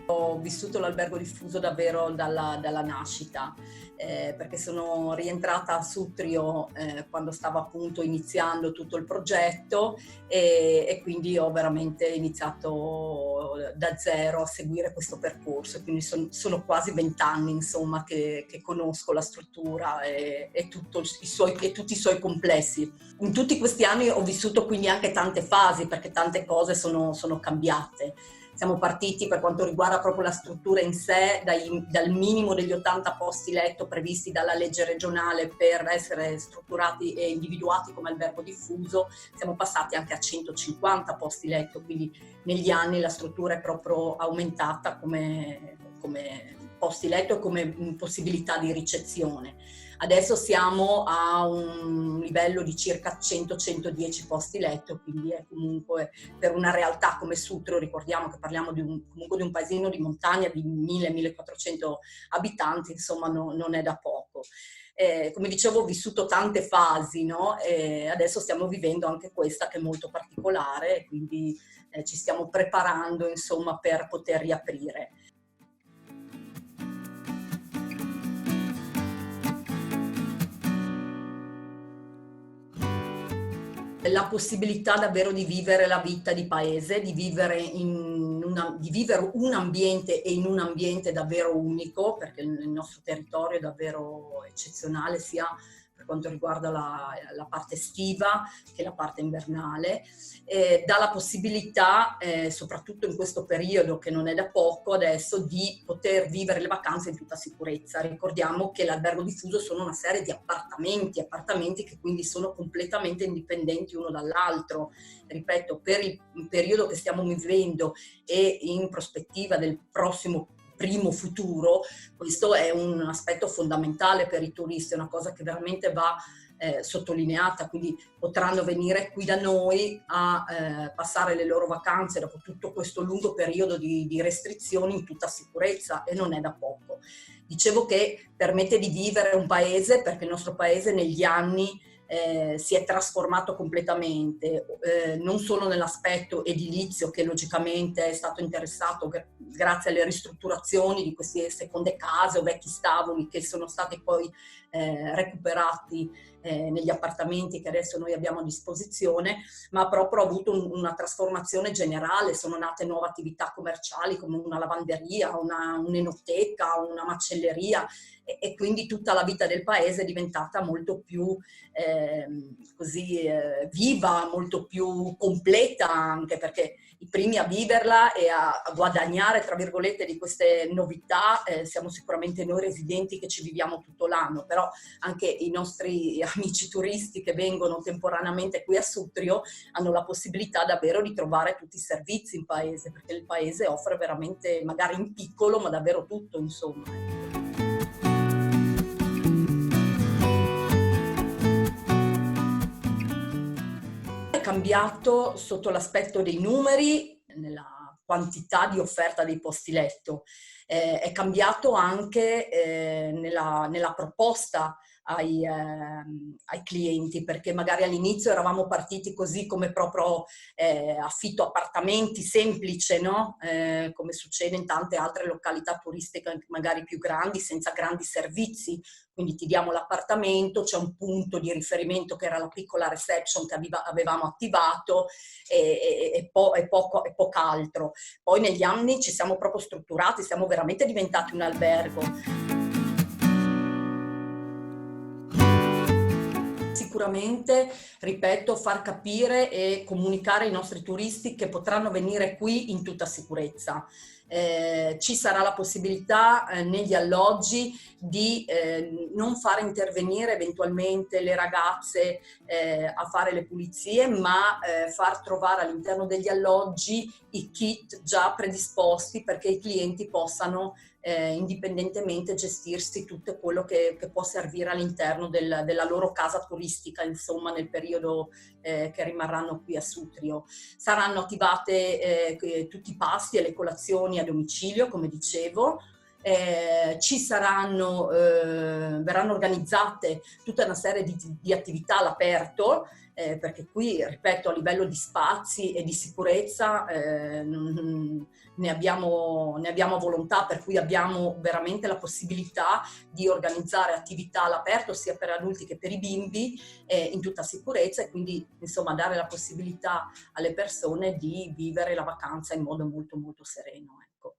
Ho vissuto l'albergo diffuso davvero dalla nascita, perché sono rientrata a Sutrio quando stavo appunto iniziando tutto il progetto e quindi ho veramente iniziato da zero a seguire questo percorso. Quindi sono quasi 20 anni insomma che conosco la struttura e tutti i suoi complessi. In tutti questi anni ho vissuto quindi anche tante fasi, perché tante cose sono cambiate. Siamo partiti per quanto riguarda proprio la struttura in sé, dal minimo degli 80 posti letto previsti dalla legge regionale per essere strutturati e individuati come albergo diffuso. Siamo passati anche a 150 posti letto, quindi negli anni la struttura è proprio aumentata come posti letto e come possibilità di ricezione. Adesso siamo a un livello di circa 100-110 posti letto, quindi è comunque per una realtà come Sutrio, ricordiamo che parliamo comunque di un paesino di montagna di 1000-1400 abitanti, insomma non è da poco. Come dicevo, ho vissuto tante fasi, no? Adesso stiamo vivendo anche questa che è molto particolare, quindi ci stiamo preparando insomma per poter riaprire. La possibilità davvero di vivere la vita di paese, di vivere un ambiente e in un ambiente davvero unico, perché il nostro territorio è davvero eccezionale, sia per quanto riguarda la parte estiva che la parte invernale. Dà la possibilità, soprattutto in questo periodo che non è da poco adesso, di poter vivere le vacanze in tutta sicurezza. Ricordiamo che l'albergo diffuso sono una serie di appartamenti che quindi sono completamente indipendenti uno dall'altro. Ripeto, per il periodo che stiamo vivendo e in prospettiva del prossimo primo futuro, questo è un aspetto fondamentale per i turisti, è una cosa che veramente va sottolineata, quindi potranno venire qui da noi a passare le loro vacanze dopo tutto questo lungo periodo di restrizioni in tutta sicurezza, e non è da poco. Dicevo che permette di vivere un paese, perché il nostro paese negli anni si è trasformato completamente, non solo nell'aspetto edilizio, che logicamente è stato interessato grazie alle ristrutturazioni di queste seconde case o vecchi staboli che sono stati poi recuperati negli appartamenti che adesso noi abbiamo a disposizione, ma ha proprio avuto una trasformazione generale. Sono nate nuove attività commerciali come una lavanderia, un'enoteca, una macelleria, e quindi tutta la vita del paese è diventata molto più viva, molto più completa, anche perché i primi a viverla e a guadagnare, tra virgolette, di queste novità siamo sicuramente noi residenti che ci viviamo tutto l'anno, però anche i nostri amici turisti che vengono temporaneamente qui a Sutrio hanno la possibilità davvero di trovare tutti i servizi in paese, perché il paese offre veramente, magari in piccolo, ma davvero tutto, insomma. È cambiato sotto l'aspetto dei numeri, nella quantità di offerta dei posti letto, è cambiato anche nella proposta ai clienti, perché magari all'inizio eravamo partiti così come proprio affitto appartamenti semplice, no? Come succede in tante altre località turistiche magari più grandi, senza grandi servizi. Quindi ti diamo l'appartamento, c'è un punto di riferimento che era la piccola reception che avevamo attivato e poco altro. Poi negli anni ci siamo proprio strutturati, siamo veramente diventati un albergo. Sicuramente, ripeto, far capire e comunicare ai nostri turisti che potranno venire qui in tutta sicurezza. Ci sarà la possibilità negli alloggi di non fare intervenire eventualmente le ragazze a fare le pulizie, ma far trovare all'interno degli alloggi i kit già predisposti perché i clienti possano indipendentemente gestirsi tutto quello che può servire all'interno della loro casa turistica, insomma, nel periodo che rimarranno qui a Sutrio. Saranno attivate tutti i pasti e le colazioni a domicilio, come dicevo. Verranno organizzate tutta una serie di attività all'aperto, perché qui, ripeto, a livello di spazi e di sicurezza ne abbiamo volontà, per cui abbiamo veramente la possibilità di organizzare attività all'aperto sia per adulti che per i bimbi in tutta sicurezza, e quindi insomma dare la possibilità alle persone di vivere la vacanza in modo molto molto sereno, ecco.